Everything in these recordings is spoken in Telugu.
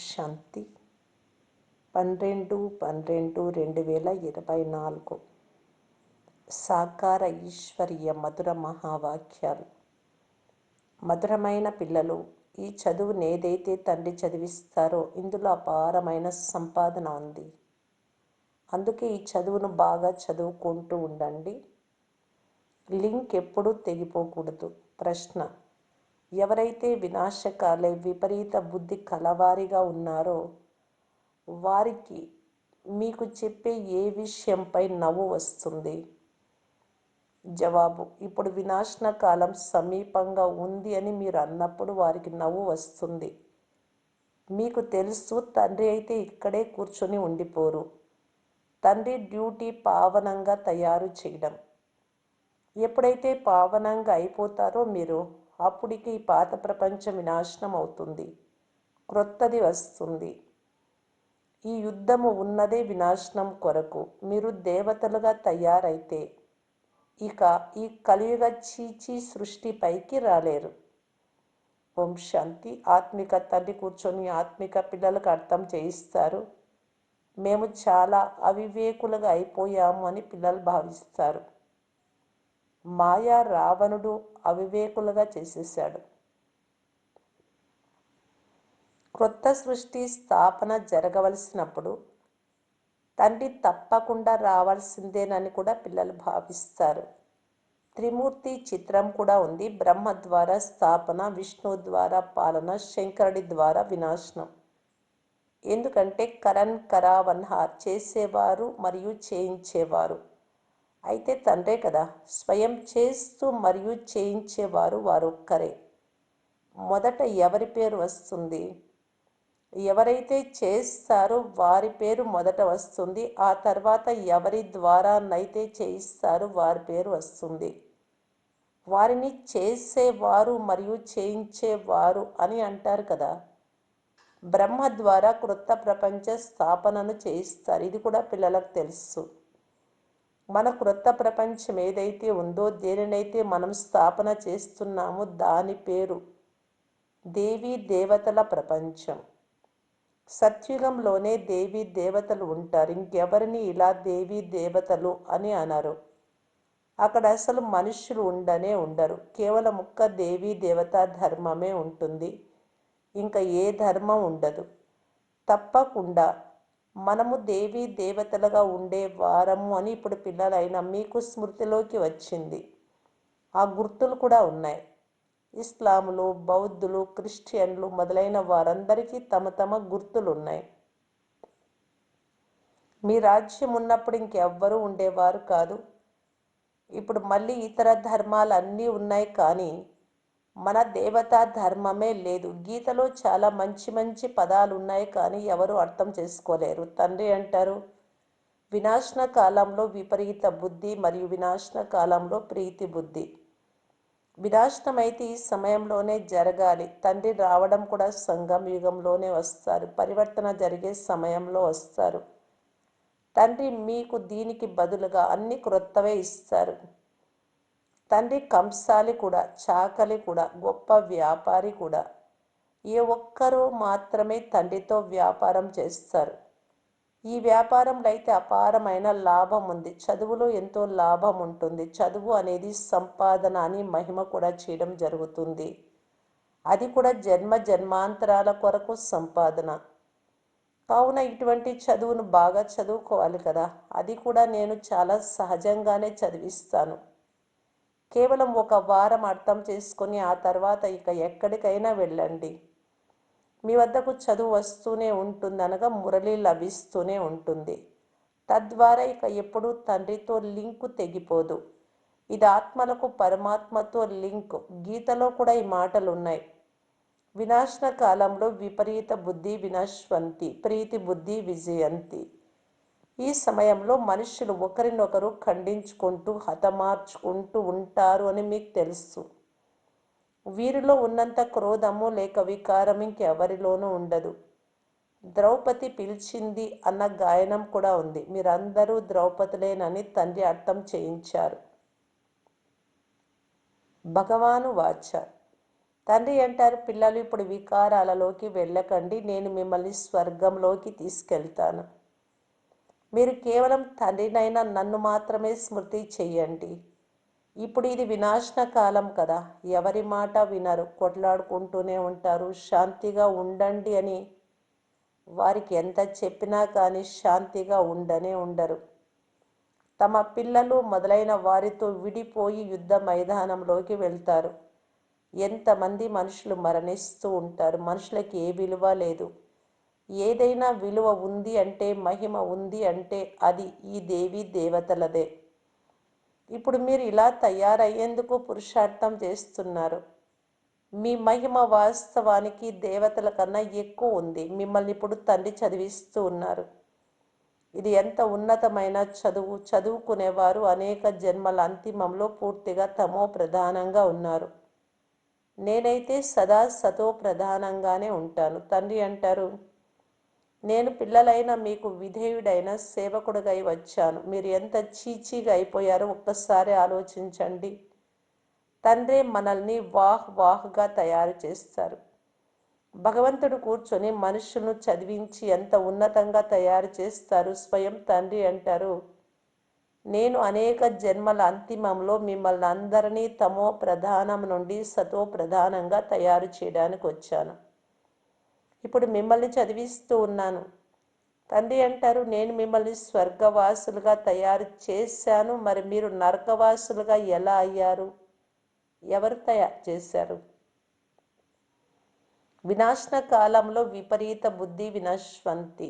శాంతి 12/12/2024 సాకార ఈశ్వరీయ మధుర మహావాక్యాలు. మధురమైన పిల్లలు, ఈ చదువును ఏదైతే తండ్రి చదివిస్తారో ఇందులో అపారమైన సంపాదన ఉంది. అందుకే ఈ చదువును బాగా చదువుకుంటూ ఉండండి. లింక్ ఎప్పుడూ తెగిపోకూడదు. ప్రశ్న: ఎవరైతే వినాశకాలే విపరీత బుద్ధి కలవారిగా ఉన్నారో వారికి మీకు చెప్పే ఏ విషయంపై నవ్వు వస్తుంది? జవాబు: ఇప్పుడు వినాశన కాలం సమీపంగా ఉంది అని మీరు అన్నప్పుడు వారికి నవ్వు వస్తుంది. మీకు తెలుసు, తండ్రి అయితే ఇక్కడే కూర్చొని ఉండిపోరు. తండ్రి డ్యూటీ పావనంగా తయారు చేయడం. ఎప్పుడైతే పావనంగా అయిపోతారో మీరు, అప్పటికి ఈ పాత ప్రపంచం వినాశనం అవుతుంది, క్రొత్తది వస్తుంది. ఈ యుద్ధము ఉన్నదే వినాశనం కొరకు. మీరు దేవతలుగా తయారైతే ఇక ఈ కలియుగ చీచీ సృష్టిపైకి రాలేరు. ఓం శాంతి. ఆత్మిక తండ్రి కూర్చొని ఆత్మిక పిల్లలకు అర్థం చేయిస్తారు. మేము చాలా అవివేకులుగా అయిపోయాము అని పిల్లలు భావిస్తారు. మాయా రావణుడు అవివేకులుగా చేసేశాడు. క్రొత్త సృష్టి స్థాపన జరగవలసినప్పుడు తండ్రి తప్పకుండా రావాల్సిందేనని కూడా పిల్లలు భావిస్తారు. త్రిమూర్తి చిత్రం కూడా ఉంది. బ్రహ్మ ద్వారా స్థాపన, విష్ణు ద్వారా పాలన, శంకరుడి ద్వారా వినాశనం. ఎందుకంటే కరణ్ కరావన్హార్, చేసేవారు మరియు చేయించేవారు అయితే తండ్రే కదా. స్వయం చేస్తూ మరియు చేయించేవారు వారొక్కరే. మొదట ఎవరి పేరు వస్తుంది? ఎవరైతే చేస్తారో వారి పేరు మొదట వస్తుంది. ఆ తర్వాత ఎవరి ద్వారానైతే చేయిస్తారో వారి పేరు వస్తుంది. వారిని చేసేవారు మరియు చేయించేవారు అని అంటారు కదా. బ్రహ్మ ద్వారా క్రొత్త ప్రపంచ స్థాపనను చేయిస్తారు. ఇది కూడా పిల్లలకు తెలుసు. మన క్రొత్త ప్రపంచం ఏదైతే ఉందో, దేనినైతే మనం స్థాపన చేస్తున్నామో దాని పేరు దేవీ దేవతల ప్రపంచం. సత్యుగంలోనే దేవీ దేవతలు ఉంటారు. ఇంకెవరిని ఇలా దేవీ దేవతలు అని అనరు. అక్కడ అసలు మనుషులు ఉండరు. కేవలం ఒక్క దేవీ దేవతా ధర్మమే ఉంటుంది. ఇంకా ఏ ధర్మం ఉండదు. తప్పకుండా మనము దేవీ దేవతలుగా ఉండే వారము అని ఇప్పుడు పిల్లలైన మీకు స్మృతిలోకి వచ్చింది. ఆ గుర్తులు కూడా ఉన్నాయి. ఇస్లాములు, బౌద్ధులు, క్రిస్టియన్లు మొదలైన వారందరికీ తమ తమ గుర్తులు ఉన్నాయి. మీ రాజ్యం ఉన్నప్పుడు ఇంకెవ్వరూ ఉండేవారు కాదు. ఇప్పుడు మళ్ళీ ఇతర ధర్మాలు అన్నీ ఉన్నాయి, కానీ మన దేవతా ధర్మమే లేదు. గీతలో చాలా మంచి మంచి పదాలు ఉన్నాయి, కానీ ఎవరు అర్థం చేసుకోలేరు. తండ్రి అంటారు, వినాశన కాలంలో విపరీత బుద్ధి మరియు వినాశన కాలంలో ప్రీతి బుద్ధి. వినాశనం అయితే ఈ సమయంలోనే జరగాలి. తండ్రి రావడం కూడా సంగమ యుగంలోనే వస్తారు. పరివర్తన జరిగే సమయంలో వస్తారు. తండ్రి మీకు దీనికి బదులుగా అన్ని క్రొత్తవే ఇస్తారు. తండ్రి కంసాలి కూడా, చాకలి కూడా, గొప్ప వ్యాపారి కూడా. ఏ ఒక్కరూ మాత్రమే తండ్రితో వ్యాపారం చేస్తారు. ఈ వ్యాపారంలో అయితే అపారమైన లాభం ఉంది. చదువులో ఎంతో లాభం ఉంటుంది. చదువు అనేది సంపాదన అని మహిమ కూడా చేయడం జరుగుతుంది. అది కూడా జన్మ జన్మాంతరాల కొరకు సంపాదన. కావున ఇటువంటి చదువును బాగా చదువుకోవాలి కదా. అది కూడా నేను చాలా సహజంగానే చదివిస్తాను. కేవలం ఒక వారం అర్థం చేసుకొని ఆ తర్వాత ఇక ఎక్కడికైనా వెళ్ళండి. మీ వద్దకు చదువు వస్తూనే ఉంటుంది, అనగా మురళి లభిస్తూనే ఉంటుంది. తద్వారా ఇక ఎప్పుడూ తండ్రితో లింకు తెగిపోదు. ఇది ఆత్మలకు పరమాత్మతో లింక్. గీతలో కూడా ఈ మాటలు ఉన్నాయి. వినాశన కాలంలో విపరీత బుద్ధి వినశ్వంతి, ప్రీతి బుద్ధి విజయంతి. ఈ సమయంలో మనుషులు ఒకరినొకరు ఖండించుకుంటూ హతమార్చుకుంటూ ఉంటారు అని మీకు తెలుసు. వీరిలో ఉన్నంత క్రోధము లేక వికారం ఇంకెవరిలోనూ ఉండదు. ద్రౌపది పిలిచింది అన్న గాయనం కూడా ఉంది. మీరందరూ ద్రౌపదులేనని తండ్రి అర్థం చేయించారు. భగవాను వాచ: తండ్రి అంటారు, పిల్లలు ఇప్పుడు వికారాలలోకి వెళ్ళకండి, నేను మిమ్మల్ని స్వర్గంలోకి తీసుకెళ్తాను. మీరు కేవలం తండ్రినైనా నన్ను మాత్రమే స్మృతి చెయ్యండి. ఇప్పుడు ఇది వినాశన కాలం కదా, ఎవరి మాట వినరు, కొట్లాడుకుంటూనే ఉంటారు. శాంతిగా ఉండండి అని వారికి ఎంత చెప్పినా కానీ శాంతిగా ఉండనే ఉండరు. తమ పిల్లలు మొదలైన వారితో విడిపోయి యుద్ధ మైదానంలోకి వెళ్తారు. ఎంతమంది మనుషులు మరణిస్తూ ఉంటారు. మనుషులకి ఏ విలువ లేదు. ఏదైనా విలువ ఉంది అంటే, మహిమ ఉంది అంటే అది ఈ దేవి దేవతలదే. ఇప్పుడు మీరు ఇలా తయారయ్యేందుకు పురుషార్థం చేస్తున్నారు. మీ మహిమ వాస్తవానికి దేవతల కన్నా ఎక్కువ ఉంది. మిమ్మల్ని ఇప్పుడు తండ్రి చదివిస్తూ ఉన్నారు. ఇది ఎంత ఉన్నతమైన చదువు. చదువుకునేవారు అనేక జన్మల అంతిమంలో పూర్తిగా తమో ప్రధానంగా ఉన్నారు. నేనైతే సదా సతో ప్రధానంగానే ఉంటాను. తండ్రి అంటారు, నేను పిల్లలైన మీకు విధేయుడైన సేవకుడుగా వచ్చాను. మీరు ఎంత చీచీగా అయిపోయారో ఒక్కసారి ఆలోచించండి. తండ్రి మనల్ని వాహ్గా తయారు చేస్తారు. భగవంతుడు కూర్చొని మనుషులను చదివించి ఎంత ఉన్నతంగా తయారు చేస్తారు. స్వయం తండ్రి అంటారు, నేను అనేక జన్మల అంతిమంలో మిమ్మల్ని అందరినీ తమో ప్రధానం నుండి సతో ప్రధానంగా తయారు చేయడానికి వచ్చాను. ఇప్పుడు మిమ్మల్ని చదివిస్తూ ఉన్నాను. తండ్రి అంటారు, నేను మిమ్మల్ని స్వర్గవాసులుగా తయారు చేశాను, మరి మీరు నరకవాసులుగా ఎలా అయ్యారు? ఎవరు తయారు చేశారు? వినాశన కాలంలో విపరీత బుద్ధి వినశ్వంతి,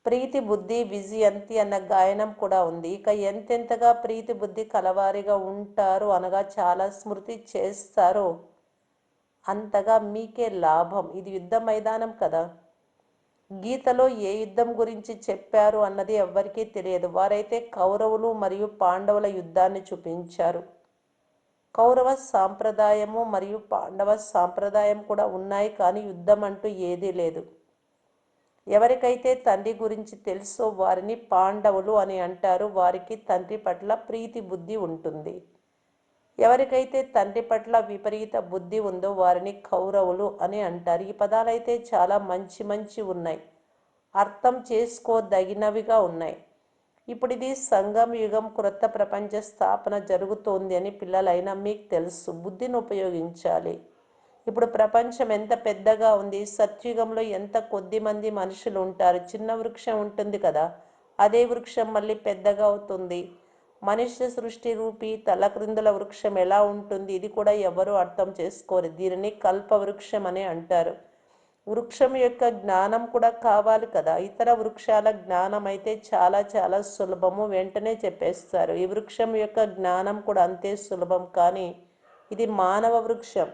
ప్రీతి బుద్ధి విజయంతి అన్న గాయనం కూడా ఉంది. ఇక ఎంతెంతగా ప్రీతి బుద్ధి కలవారిగా ఉంటారో అనగా చాలా స్మృతి చేస్తారో అంతగా మీకే లాభం. ఇది యుద్ధ మైదానం కదా. గీతలో ఏ యుద్ధం గురించి చెప్పారు అన్నది ఎవ్వరికీ తెలియదు. వారైతే కౌరవులు మరియు పాండవుల యుద్ధాన్ని చూపించారు. కౌరవ సాంప్రదాయము మరియు పాండవ సాంప్రదాయం కూడా ఉన్నాయి, కానీ యుద్ధం అంటూ ఏదీ లేదు. ఎవరికైతే తండ్రి గురించి తెలుసో వారిని పాండవులు అని అంటారు. వారికి తండ్రి పట్ల ప్రీతి బుద్ధి ఉంటుంది. ఎవరికైతే తండ్రి పట్ల విపరీత బుద్ధి ఉందో వారిని కౌరవులు అని అంటారు. ఈ పదాలైతే చాలా మంచి ఉన్నాయి, అర్థం చేసుకోదగినవిగా ఉన్నాయి. ఇప్పుడు ఇది సంగం యుగం, క్రొత్త ప్రపంచ స్థాపన జరుగుతోంది అని పిల్లలైనా మీకు తెలుసు. బుద్ధిని ఉపయోగించాలి. ఇప్పుడు ప్రపంచం ఎంత పెద్దగా ఉంది. సత్యుగంలో ఎంత కొద్ది మంది మనుషులు ఉంటారు. చిన్న వృక్షం ఉంటుంది కదా, అదే వృక్షం మళ్ళీ పెద్దగా అవుతుంది. మనుష్య సృష్టి రూపీ తలక్రిందుల వృక్షం ఎలా ఉంటుంది, ఇది కూడా ఎవరు అర్థం చేసుకోరు. దీనిని కల్ప వృక్షం అని అంటారు. వృక్షం యొక్క జ్ఞానం కూడా కావాలి కదా. ఇతర వృక్షాల జ్ఞానం అయితే చాలా సులభము, వెంటనే చెప్పేస్తారు. ఈ వృక్షం యొక్క జ్ఞానం కూడా అంతే సులభం, కానీ ఇది మానవ వృక్షం.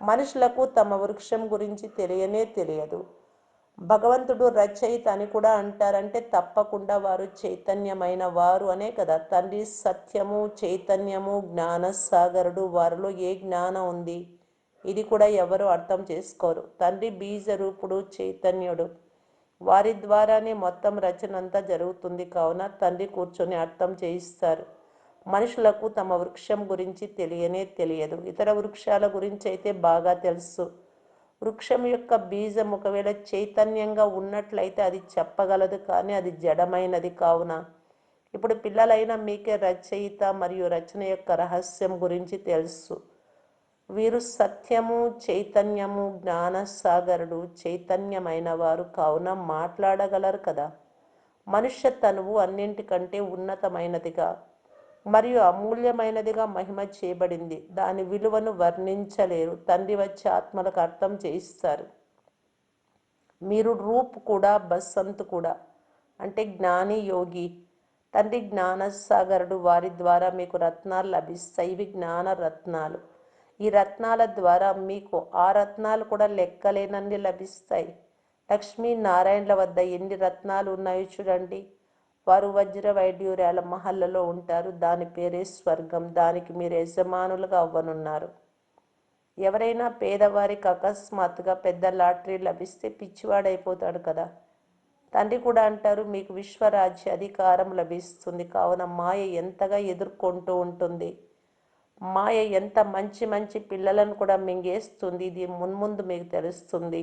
మనుషులకు తమ వృక్షం గురించి తెలియనే తెలియదు. భగవంతుడు రచయిత అని కూడా అంటారంటే తప్పకుండా వారు చైతన్యమైన వారు అనే కదా. తండ్రి సత్యము, చైతన్యము, జ్ఞానసాగరుడు. వారిలో ఏ జ్ఞానం ఉంది, ఇది కూడా ఎవరు అర్థం చేసుకోరు. తండ్రి బీజరూపుడు, చైతన్యుడు. వారి ద్వారానే మొత్తం రచన అంతా జరుగుతుంది. కావున తండ్రి కూర్చొని అర్థం చేయిస్తారు. మనుషులకు తమ వృక్షం గురించి తెలియనే తెలియదు. ఇతర వృక్షాల గురించి అయితే బాగా తెలుసు. వృక్షం యొక్క బీజం ఒకవేళ చైతన్యంగా ఉన్నట్లయితే అది చెప్పగలదు, కానీ అది జడమైనది. కావున ఇప్పుడు పిల్లలైన మీకే రచయిత మరియు రచన యొక్క రహస్యం గురించి తెలుసు. వీరు సత్యము, చైతన్యము, జ్ఞానసాగరుడు, చైతన్యమైన వారు. కావున మాట్లాడగలరు కదా. మనుష్య తనువు అన్నింటికంటే ఉన్నతమైనదిగా మరియు అమూల్యమైనదిగా మహిమ చేయబడింది. దాని విలువను వర్ణించలేరు. తండ్రి వచ్చి ఆత్మలకు అర్థం చేయిస్తారు. మీరు రూప్ కూడా, బసంత్ కూడా, అంటే జ్ఞాని, యోగి. తండ్రి జ్ఞానసాగరుడు. వారి ద్వారా మీకు రత్నాలు లభిస్తాయి. ఇవి జ్ఞాన రత్నాలు. ఈ రత్నాల ద్వారా మీకు ఆ రత్నాలు కూడా లెక్కలేనన్ని లభిస్తాయి. లక్ష్మీనారాయణల వద్ద ఎన్ని రత్నాలు ఉన్నాయో చూడండి. వారు వజ్ర వైడ్యూర్యాల మహల్లలో ఉంటారు. దాని పేరే స్వర్గం. దానికి మీరు యజమానులుగా అవ్వనున్నారు. ఎవరైనా పేదవారికి అకస్మాత్తుగా పెద్ద లాటరీ లభిస్తే పిచ్చివాడైపోతాడు కదా. తండ్రి కూడా అంటారు, మీకు విశ్వరాజ్య అధికారం లభిస్తుంది. కావున మాయ ఎంతగా ఎదుర్కొంటూ ఉంటుంది. మాయ ఎంత మంచి మంచి పిల్లలను కూడా మింగేస్తుంది. ఇది మున్ముందు మీకు తెలుస్తుంది.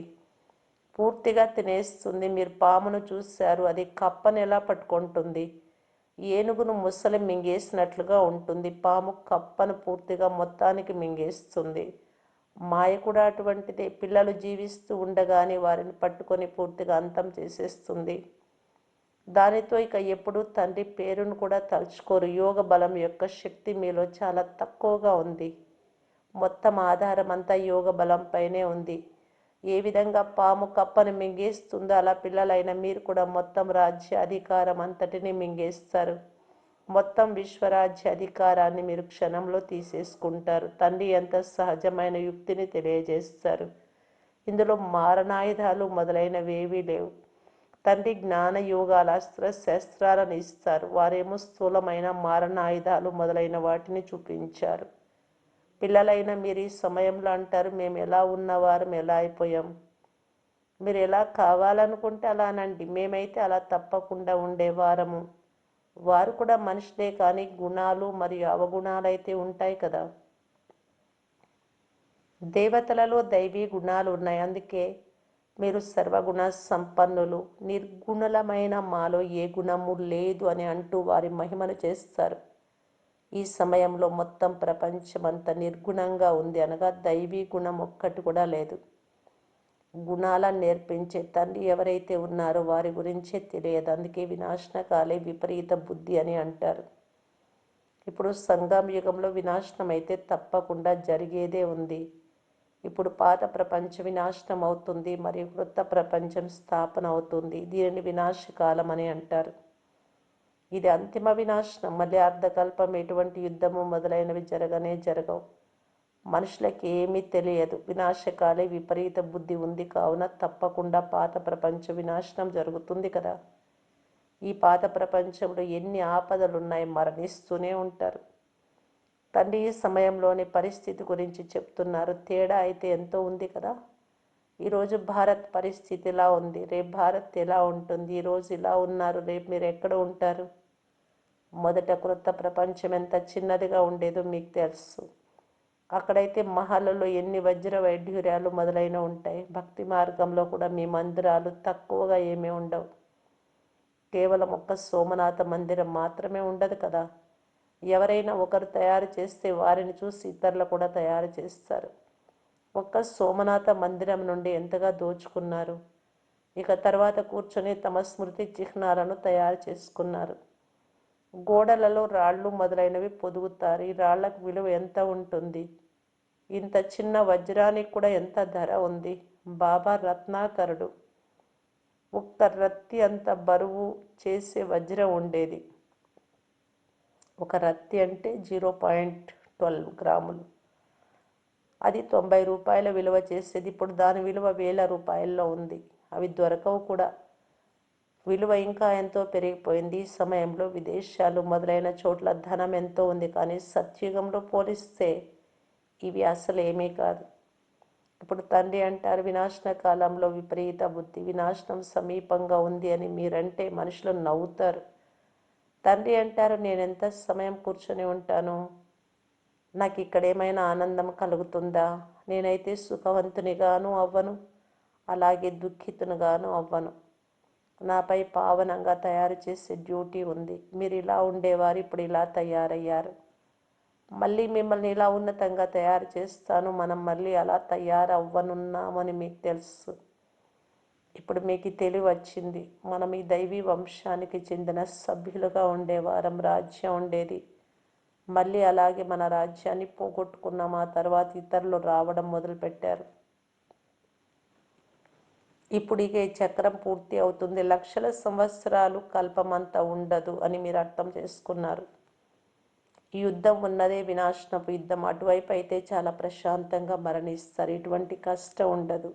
పూర్తిగా తినేస్తుంది. మీరు పామును చూశారు, అది కప్పను ఎలా పట్టుకుంటుంది? ఏనుగును ముసలి మింగేసినట్లుగా ఉంటుంది. పాము కప్పను పూర్తిగా మొత్తానికి మింగేస్తుంది. మాయ కూడా అటువంటిదే. పిల్లలు జీవిస్తూ ఉండగానే వారిని పట్టుకొని పూర్తిగా అంతం చేసేస్తుంది. దానితో ఇక ఎప్పుడు తండ్రి పేరును కూడా తలుచుకోరు. యోగ బలం యొక్క శక్తి మీలో చాలా తక్కువగా ఉంది. మొత్తం ఆధారం అంతా యోగ బలంపైనే ఉంది. ఏ విధంగా పాము కప్పను మింగేస్తుందో అలా పిల్లలైన మీరు కూడా మొత్తం రాజ్య అధికారం అంతటిని మింగేస్తారు. మొత్తం విశ్వరాజ్య అధికారాన్ని మీరు క్షణంలో తీసేసుకుంటారు. తండ్రి ఎంత సహజమైన యుక్తిని తెలియజేస్తారు. ఇందులో మారణాయుధాలు మొదలైనవి ఏవీ లేవు. తండ్రి జ్ఞాన యోగాల అస్త్ర శస్త్రాలను ఇస్తారు. వారేమో స్థూలమైన మారణాయుధాలు మొదలైన వాటిని చూపించారు. పిల్లలైన మీరు ఈ సమయంలో అంటారు, మేము ఎలా ఉన్నవారం ఎలా అయిపోయాం. మీరు ఎలా కావాలనుకుంటే అలానండి, మేమైతే అలా తప్పకుండా ఉండేవారము. వారు కూడా మనుషులే, కానీ గుణాలు మరియు అవగుణాలు అయితే ఉంటాయి కదా. దేవతలలో దైవీ గుణాలు ఉన్నాయి. అందుకే మీరు సర్వగుణ సంపన్నులు. నిర్గుణలమైన మాలో ఏ గుణము లేదు అని అంటూ వారి మహిమను చేస్తారు. ఈ సమయంలో మొత్తం ప్రపంచమంతా నిర్గుణంగా ఉంది, అనగా దైవీ గుణం ఒక్కటి కూడా లేదు. గుణాలను నేర్పించే తండ్రి ఎవరైతే ఉన్నారో వారి గురించే తెలియదు. అందుకే వినాశనకాలే విపరీత బుద్ధి అని అంటారు. ఇప్పుడు సంగమ యుగంలో వినాశనం అయితే తప్పకుండా జరిగేదే ఉంది. ఇప్పుడు పాత ప్రపంచం వినాశనం అవుతుంది, మరియు క్రొత్త ప్రపంచం స్థాపన అవుతుంది. దీనిని వినాశకాలం అని అంటారు. ఇది అంతిమ వినాశనం. మళ్ళీ అర్ధకల్పం ఎటువంటి యుద్ధము మొదలైనవి జరగవు. మనుషులకి ఏమీ తెలియదు. వినాశకాలే విపరీత బుద్ధి ఉంది, కావున తప్పకుండా పాత ప్రపంచ వినాశనం జరుగుతుంది కదా. ఈ పాత ప్రపంచంలో ఎన్ని ఆపదలు ఉన్నాయి, మరణిస్తూనే ఉంటారు. తండ్రి ఈ సమయంలోని పరిస్థితి గురించి చెప్తున్నారు. తేడా అయితే ఎంతో ఉంది కదా. ఈరోజు భారత్ పరిస్థితి ఇలా ఉంది, రేపు భారత్ ఎలా ఉంటుంది. ఈరోజు ఇలా ఉన్నారు, రేపు మీరు ఎక్కడ ఉంటారు. మొదట క్రొత్త ప్రపంచం ఎంత చిన్నదిగా ఉండేదో మీకు తెలుసు. అక్కడైతే మహల్లో ఎన్ని వజ్ర వైఢూర్యాలు మొదలైన ఉంటాయి. భక్తి మార్గంలో కూడా మీ మందిరాలు తక్కువగా ఏమీ ఉండవు. కేవలం ఒక్క సోమనాథ మందిరం మాత్రమే ఉండదు కదా. ఎవరైనా ఒకరు తయారు చేస్తే వారిని చూసి ఇతరులు కూడా తయారు చేస్తారు. ఒక్క సోమనాథ మందిరం నుండి ఎంతగా దోచుకున్నారు. ఇక తర్వాత కూర్చొని తమ స్మృతి చిహ్నాలను తయారు చేసుకున్నారు. గోడలలో రాళ్ళు మొదలైనవి పొదుగుతారు. ఈ రాళ్లకు విలువ ఎంత ఉంటుంది. ఇంత చిన్న వజ్రానికి కూడా ఎంత ధర ఉంది. బాబా రత్నాకరుడు. ఒక్క రత్తి అంత బరువు చేసే వజ్రం ఉండేది. ఒక రత్తి అంటే 0.12 గ్రాములు. అది 90 రూపాయల విలువ చేసేది. ఇప్పుడు దాని విలువ వేల రూపాయల్లో ఉంది. అవి దొరకవు కూడా. విలువ ఇంకా ఎంతో పెరిగిపోయింది. ఈ సమయంలో విదేశాలు మొదలైన చోట్ల ధనం ఎంతో ఉంది, కానీ సత్యుగంలో పోలిస్తే ఇవి అసలు ఏమీ కాదు. ఇప్పుడు తండ్రి అంటారు, వినాశన కాలంలో విపరీత బుద్ధి, వినాశనం సమీపంగా ఉంది అని మీరంటే మనుషులు నవ్వుతారు. తండ్రి అంటారు, నేను ఎంత సమయం కూర్చొని ఉంటాను, నాకు ఇక్కడ ఏమైనా ఆనందం కలుగుతుందా. నేనైతే సుఖవంతునిగాను అవ్వను, అలాగే దుఃఖితునిగాను అవ్వను. నాపై పావనంగా తయారు చేసే డ్యూటీ ఉంది. మీరు ఇలా ఉండేవారు, ఇప్పుడు ఇలా తయారయ్యారు. మళ్ళీ మిమ్మల్ని ఇలా ఉన్నతంగా తయారు చేస్తాను. మనం మళ్ళీ అలా తయారవ్వనున్నామని మీకు తెలుసు. ఇప్పుడు మీకు తెలివి వచ్చింది. మనం ఈ దైవీ వంశానికి చెందిన సభ్యులుగా ఉండేవారం. రాజ్యం ఉండేది. మళ్ళీ అలాగే మన రాజ్యాన్ని పోగొట్టుకున్నాం. ఆ తర్వాత ఇతరులు రావడం మొదలుపెట్టారు. ఇప్పుడు ఇక ఈ చక్రం పూర్తి అవుతుంది. లక్షల సంవత్సరాలు కల్పమంతా ఉండదు అని మీరు అర్థం చేసుకున్నారు. ఈ యుద్ధం ఉన్నదే వినాశనపు యుద్ధం. అటువైపు అయితే చాలా ప్రశాంతంగా మరణిస్తారు. ఇటువంటి కష్టం ఉండదు.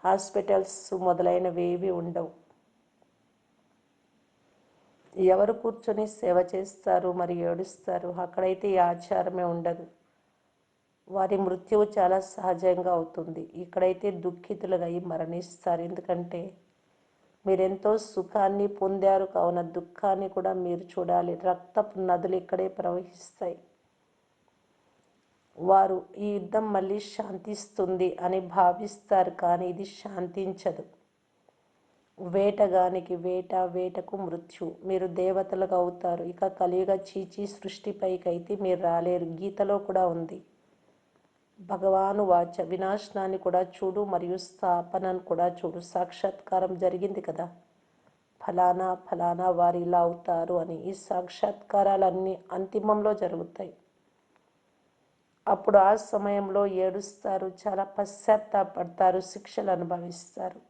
హాస్పిటల్స్ మొదలైనవి ఏవి ఉండవు. ఎవరు కూర్చొని సేవ చేస్తారు మరి ఏడుస్తారు. అక్కడైతే ఈ ఆచారమే ఉండదు. వారి మృత్యువు చాలా సహజంగా అవుతుంది. ఇక్కడైతే దుఃఖితులుగా అయి మరణిస్తారు. ఎందుకంటే మీరెంతో సుఖాన్ని పొందారు, కావున దుఃఖాన్ని కూడా మీరు చూడాలి. రక్తపు నదులు ఇక్కడే ప్రవహిస్తాయి. వారు ఈ యుద్ధం మళ్ళీ శాంతిస్తుంది అని భావిస్తారు, కానీ ఇది శాంతించదు. వేటగానికి వేట, వేటకు మృత్యు. మీరు దేవతలుగా అవుతారు. ఇక కలియుగ చీచి సృష్టిపైకైతే మీరు రాలేరు. గీతలో కూడా ఉంది. భగవాను వాచ వినాశనాన్ని కూడా చూడు మరియు స్థాపనను కూడా చూడు. సాక్షాత్కారం జరిగింది కదా, ఫలానా ఫలానా వారు ఇలా అవుతారు అని. ఈ సాక్షాత్కారాలన్నీ అంతిమంలో జరుగుతాయి. అప్పుడు ఆ సమయంలో ఏడుస్తారు, చాలా పశ్చాత్తాపడతారు, శిక్షలు అనుభవిస్తారు.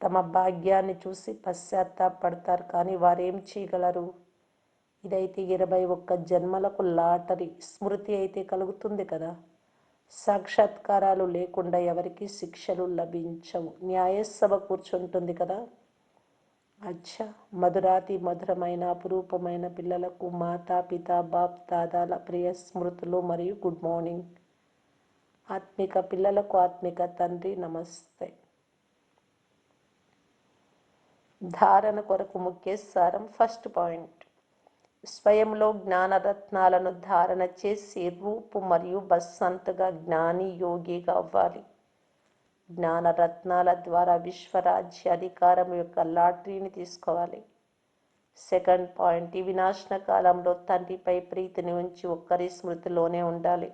తమ భాగ్యాన్ని చూసి పశ్చాత్తాపడతారు, కానీ వారేం చేయగలరు? ఇదైతే 21 జన్మలకు లాటరీ. స్మృతి అయితే కలుగుతుంది కదా. సాక్షాత్కారాలు లేకుండా ఎవరికి శిక్షలు లభించవు. న్యాయసభ కూర్చుంటుంది కదా. అచ్చా, మధురాతి మధురమైన అపురూపమైన పిల్లలకు మాతా పిత బాప్ దాదాల ప్రియ స్మృతులు మరియు గుడ్ మార్నింగ్. ఆత్మిక పిల్లలకు ఆత్మిక తండ్రి నమస్తే. ధారణ కొరకు ముఖ్య సారం. ఫస్ట్ పాయింట్, స్వయంలో జ్ఞానరత్నాలను ధారణ చేసి రూపు మరియు బసంతగా జ్ఞాని యోగిగా అవ్వాలి. జ్ఞానరత్నాల ద్వారా విశ్వరాజ్య అధికారం యొక్క లాటరీని తీసుకోవాలి. సెకండ్ పాయింట్, ఈ వినాశన కాలంలో తండ్రిపై ప్రీతిని ఉంచి ఒక్కరి స్మృతిలోనే ఉండాలి.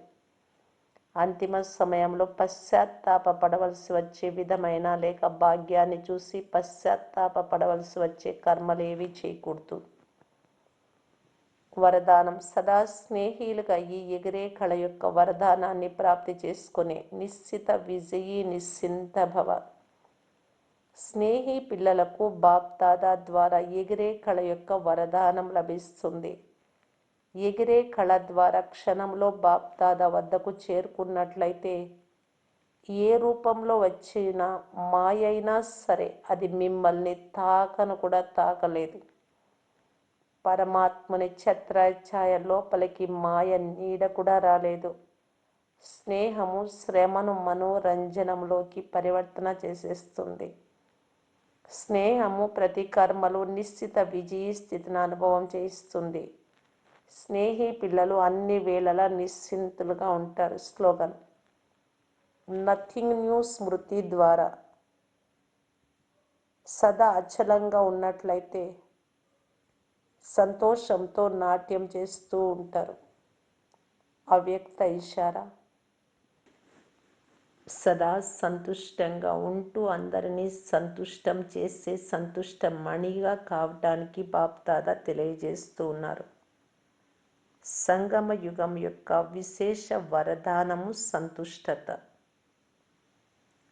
అంతిమ సమయంలో పశ్చాత్తాపడవలసి వచ్చే విధమైన లేక భాగ్యాన్ని చూసి పశ్చాత్తాపడవలసి వచ్చే కర్మలేవి చేయకూడదు. వరదానం, సదా స్నేహిలుగా ఈ ఎగిరే కళ యొక్క వరదానాన్ని ప్రాప్తి చేసుకునే నిశ్చిత విజయీ నిశ్చింత భవ. స్నేహి పిల్లలకు బాప్ దాదా ద్వారా ఎగిరే కళ యొక్క వరదానం లభిస్తుంది. ఎగిరే కళ ద్వారా క్షణంలో బాప్ దాదా వద్దకు చేరుకున్నట్లయితే ఏ రూపంలో వచ్చిన మాయ అయినా సరే అది మిమ్మల్ని తాకను కూడా తాకలేదు. పరమాత్మని ఛత్రఛాయ లోపలికి మాయ నీడ కూడా రాలేదు. స్నేహము శ్రమను మనోరంజనంలోకి పరివర్తన చేసేస్తుంది. స్నేహము ప్రతి కర్మలో నిశ్చిత విజయీ స్థితిని అనుభవం చేయిస్తుంది. స్నేహి పిల్లలు అన్ని వేళలా నిశ్చింతులుగా ఉంటారు. స్లోగన్, నథింగ్ న్యూ స్మృతి ద్వారా సదా అచలంగా ఉన్నట్లయితే సంతోషంతో నాట్యం చేస్తూ ఉంటారు. అవ్యక్త ఇషారా, సదా సంతుష్టంగా ఉంటూ అందరినీ సంతుష్టం చేసే సంతుష్ట మణిగా కావటానికి బాప్ దాదా తెలియజేస్తూ ఉన్నారు. సంగమ యుగం యొక్క విశేష వరదానము సంతుష్టత.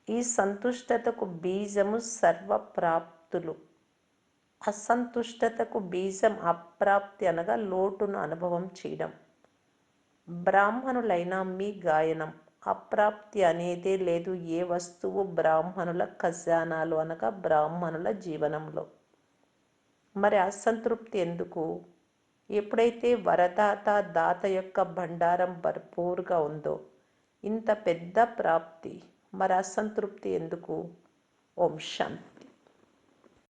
ఈ సంతుష్టతకు బీజము సర్వప్రాప్తులు. అసంతుష్టతకు బీజం అప్రాప్తి అనగా లోటును అనుభవం చేయడం. బ్రాహ్మణులైన మీ గాయనం, అప్రాప్తి అనేదే లేదు ఏ వస్తువు బ్రాహ్మణుల ఖజానాలు అనగా బ్రాహ్మణుల జీవనంలో. మరి అసంతృప్తి ఎందుకు? ఎప్పుడైతే వరదాత దాత యొక్క భండారం భర్పూరుగా ఉందో, ఇంత పెద్ద ప్రాప్తి, మరి అసంతృప్తి ఎందుకు? ఓం శాంతి.